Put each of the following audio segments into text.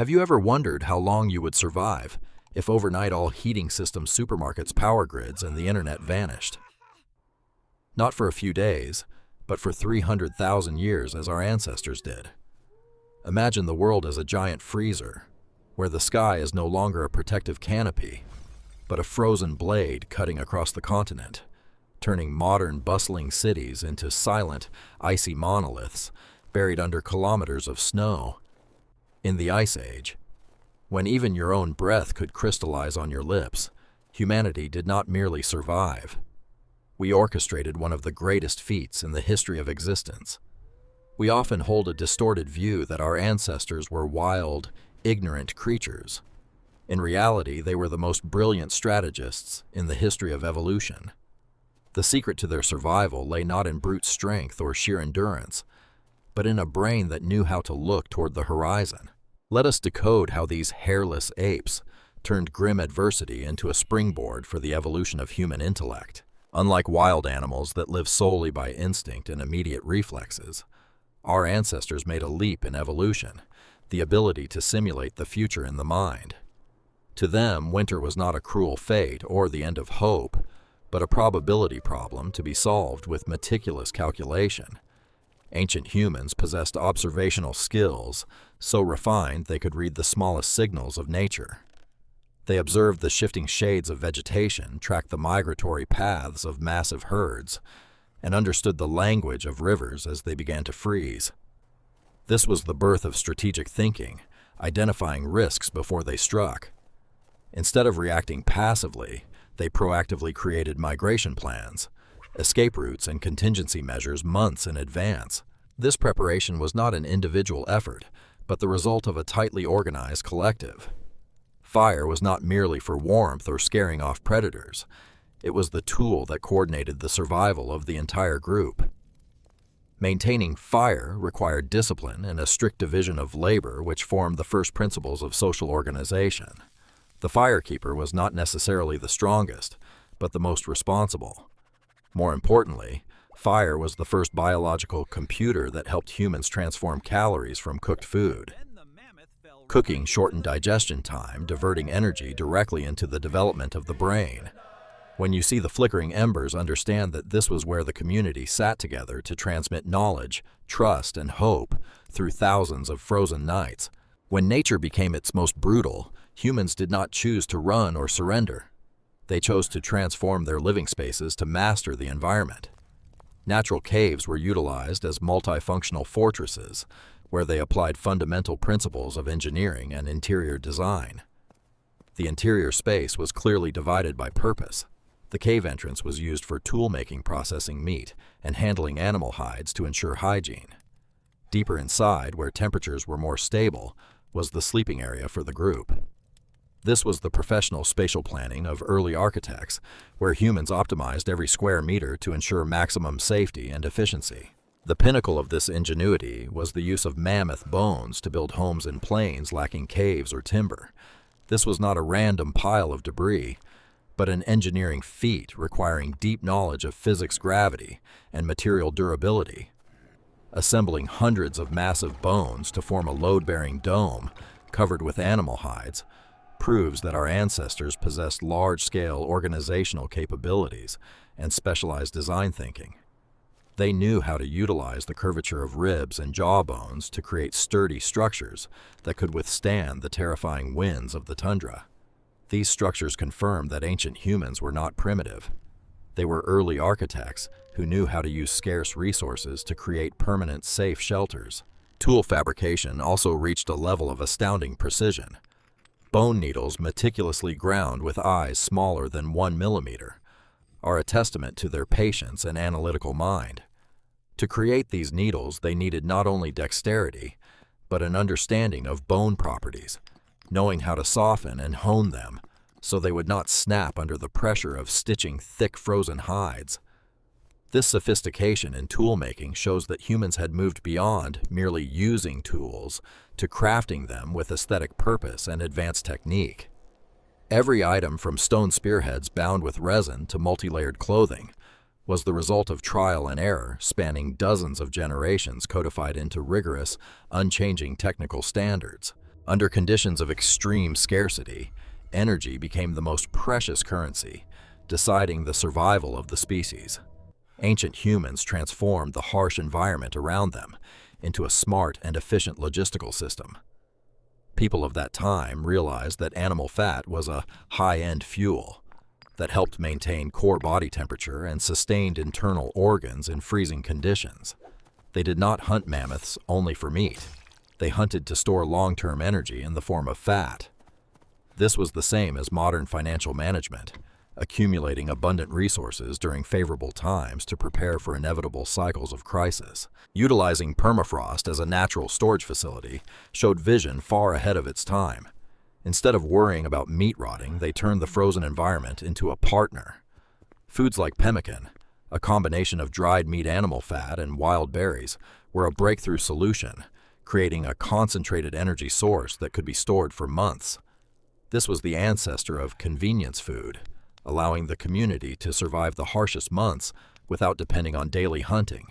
Have you ever wondered how long you would survive if overnight all heating systems, supermarkets, power grids, and the internet vanished? Not for a few days, but for 300,000 years as our ancestors did. Imagine the world as a giant freezer, where the sky is no longer a protective canopy, but a frozen blade cutting across the continent, turning modern, bustling cities into silent, icy monoliths buried under kilometers of snow. In the Ice Age, when even your own breath could crystallize on your lips, humanity did not merely survive. We orchestrated one of the greatest feats in the history of existence. We often hold a distorted view that our ancestors were wild, ignorant creatures. In reality, they were the most brilliant strategists in the history of evolution. The secret to their survival lay not in brute strength or sheer endurance, but in a brain that knew how to look toward the horizon. Let us decode how these hairless apes turned grim adversity into a springboard for the evolution of human intellect. Unlike wild animals that live solely by instinct and immediate reflexes, our ancestors made a leap in evolution, the ability to simulate the future in the mind. To them, winter was not a cruel fate or the end of hope, but a probability problem to be solved with meticulous calculation. Ancient humans possessed observational skills so refined they could read the smallest signals of nature. They observed the shifting shades of vegetation, tracked the migratory paths of massive herds, and understood the language of rivers as they began to freeze. This was the birth of strategic thinking, identifying risks before they struck. Instead of reacting passively, they proactively created migration plans, escape routes, and contingency measures months in advance. This preparation was not an individual effort, but the result of a tightly organized collective. Fire was not merely for warmth or scaring off predators. It was the tool that coordinated the survival of the entire group. Maintaining fire required discipline and a strict division of labor, which formed the first principles of social organization. The firekeeper was not necessarily the strongest, but the most responsible. More importantly, fire was the first biological computer that helped humans transform calories from cooked food. Cooking shortened digestion time, diverting energy directly into the development of the brain. When you see the flickering embers, understand that this was where the community sat together to transmit knowledge, trust, and hope through thousands of frozen nights. When nature became its most brutal, humans did not choose to run or surrender. They chose to transform their living spaces to master the environment. Natural caves were utilized as multifunctional fortresses, where they applied fundamental principles of engineering and interior design. The interior space was clearly divided by purpose. The cave entrance was used for tool-making, processing meat, and handling animal hides to ensure hygiene. Deeper inside, where temperatures were more stable, was the sleeping area for the group. This was the professional spatial planning of early architects, where humans optimized every square meter to ensure maximum safety and efficiency. The pinnacle of this ingenuity was the use of mammoth bones to build homes in plains lacking caves or timber. This was not a random pile of debris, but an engineering feat requiring deep knowledge of physics, gravity, and material durability. Assembling hundreds of massive bones to form a load-bearing dome covered with animal hides proves that our ancestors possessed large-scale organizational capabilities and specialized design thinking. They knew how to utilize the curvature of ribs and jawbones to create sturdy structures that could withstand the terrifying winds of the tundra. These structures confirm that ancient humans were not primitive. They were early architects who knew how to use scarce resources to create permanent, safe shelters. Tool fabrication also reached a level of astounding precision. Bone needles meticulously ground with eyes smaller than 1 millimeter are a testament to their patience and analytical mind. To create these needles, they needed not only dexterity, but an understanding of bone properties, knowing how to soften and hone them so they would not snap under the pressure of stitching thick frozen hides. This sophistication in tool-making shows that humans had moved beyond merely using tools to crafting them with aesthetic purpose and advanced technique. Every item from stone spearheads bound with resin to multi-layered clothing was the result of trial and error spanning dozens of generations codified into rigorous, unchanging technical standards. Under conditions of extreme scarcity, energy became the most precious currency, deciding the survival of the species. Ancient humans transformed the harsh environment around them into a smart and efficient logistical system. People of that time realized that animal fat was a high-end fuel that helped maintain core body temperature and sustained internal organs in freezing conditions. They did not hunt mammoths only for meat. They hunted to store long-term energy in the form of fat. This was the same as modern financial management, accumulating abundant resources during favorable times to prepare for inevitable cycles of crisis. Utilizing permafrost as a natural storage facility showed vision far ahead of its time. Instead of worrying about meat rotting, they turned the frozen environment into a partner. Foods like pemmican, a combination of dried meat animal fat and wild berries, were a breakthrough solution, creating a concentrated energy source that could be stored for months. This was the ancestor of convenience food, allowing the community to survive the harshest months without depending on daily hunting.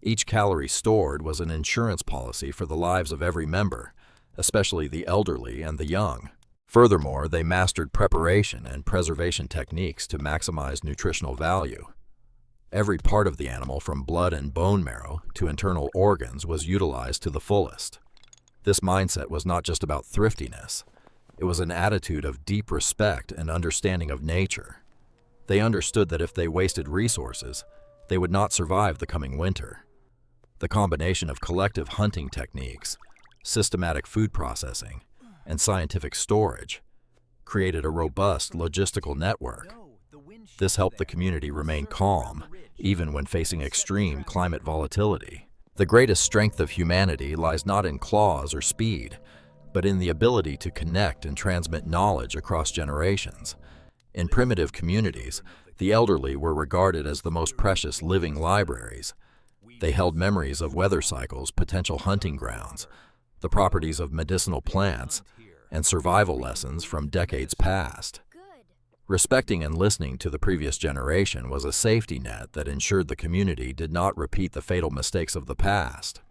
Each calorie stored was an insurance policy for the lives of every member, especially the elderly and the young. Furthermore, they mastered preparation and preservation techniques to maximize nutritional value. Every part of the animal, from blood and bone marrow to internal organs, was utilized to the fullest. This mindset was not just about thriftiness. It was an attitude of deep respect and understanding of nature. They understood that if they wasted resources, they would not survive the coming winter. The combination of collective hunting techniques, systematic food processing, and scientific storage created a robust logistical network. This helped the community remain calm, even when facing extreme climate volatility. The greatest strength of humanity lies not in claws or speed, but in the ability to connect and transmit knowledge across generations. In primitive communities, the elderly were regarded as the most precious living libraries. They held memories of weather cycles, potential hunting grounds, the properties of medicinal plants, and survival lessons from decades past. Respecting and listening to the previous generation was a safety net that ensured the community did not repeat the fatal mistakes of the past.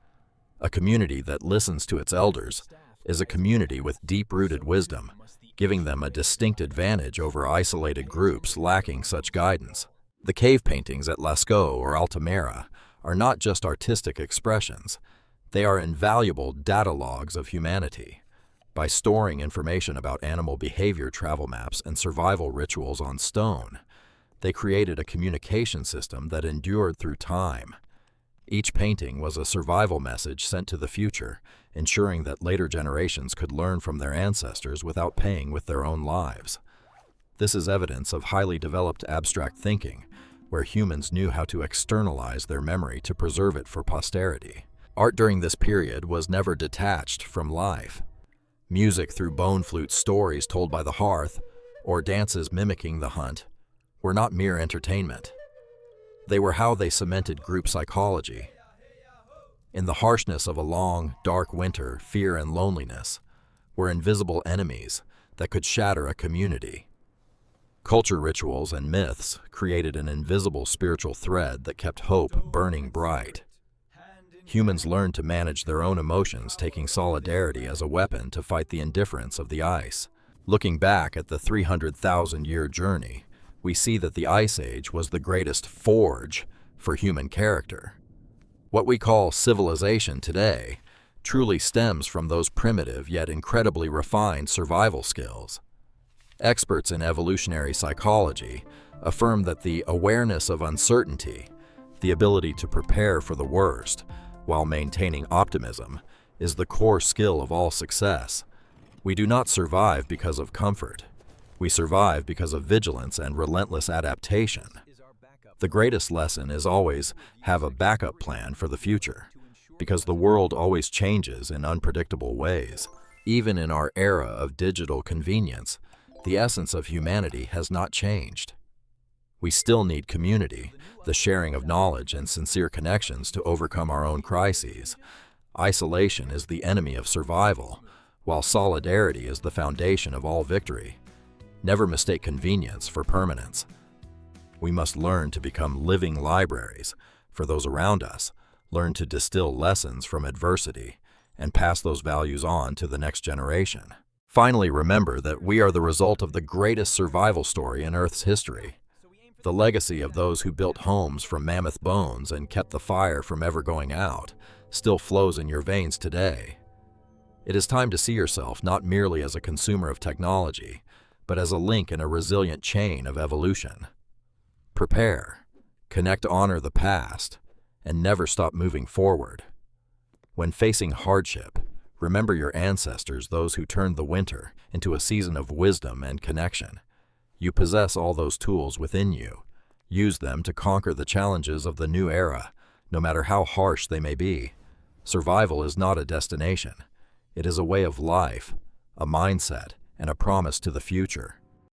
A community that listens to its elders is a community with deep-rooted wisdom, giving them a distinct advantage over isolated groups lacking such guidance. The cave paintings at Lascaux or Altamira are not just artistic expressions. They are invaluable data logs of humanity. By storing information about animal behavior, travel maps, and survival rituals on stone, they created a communication system that endured through time. Each painting was a survival message sent to the future, ensuring that later generations could learn from their ancestors without paying with their own lives. This is evidence of highly developed abstract thinking, where humans knew how to externalize their memory to preserve it for posterity. Art during this period was never detached from life. Music through bone flute stories told by the hearth, or dances mimicking the hunt, were not mere entertainment. They were how they cemented group psychology. In the harshness of a long, dark winter, fear and loneliness were invisible enemies that could shatter a community. Culture rituals and myths created an invisible spiritual thread that kept hope burning bright. Humans learned to manage their own emotions, taking solidarity as a weapon to fight the indifference of the ice. Looking back at the 300,000-year journey, we see that the Ice Age was the greatest forge for human character. What we call civilization today truly stems from those primitive yet incredibly refined survival skills. Experts in evolutionary psychology affirm that the awareness of uncertainty, the ability to prepare for the worst while maintaining optimism, is the core skill of all success. We do not survive because of comfort. We survive because of vigilance and relentless adaptation. The greatest lesson is always have a backup plan for the future, because the world always changes in unpredictable ways. Even in our era of digital convenience, the essence of humanity has not changed. We still need community, the sharing of knowledge and sincere connections to overcome our own crises. Isolation is the enemy of survival, while solidarity is the foundation of all victory. Never mistake convenience for permanence. We must learn to become living libraries for those around us, learn to distill lessons from adversity, and pass those values on to the next generation. Finally, remember that we are the result of the greatest survival story in Earth's history. The legacy of those who built homes from mammoth bones and kept the fire from ever going out still flows in your veins today. It is time to see yourself not merely as a consumer of technology, but as a link in a resilient chain of evolution. Prepare, connect to honor the past, and never stop moving forward. When facing hardship, remember your ancestors, those who turned the winter into a season of wisdom and connection. You possess all those tools within you. Use them to conquer the challenges of the new era, no matter how harsh they may be. Survival is not a destination. It is a way of life, a mindset, and a promise to the future.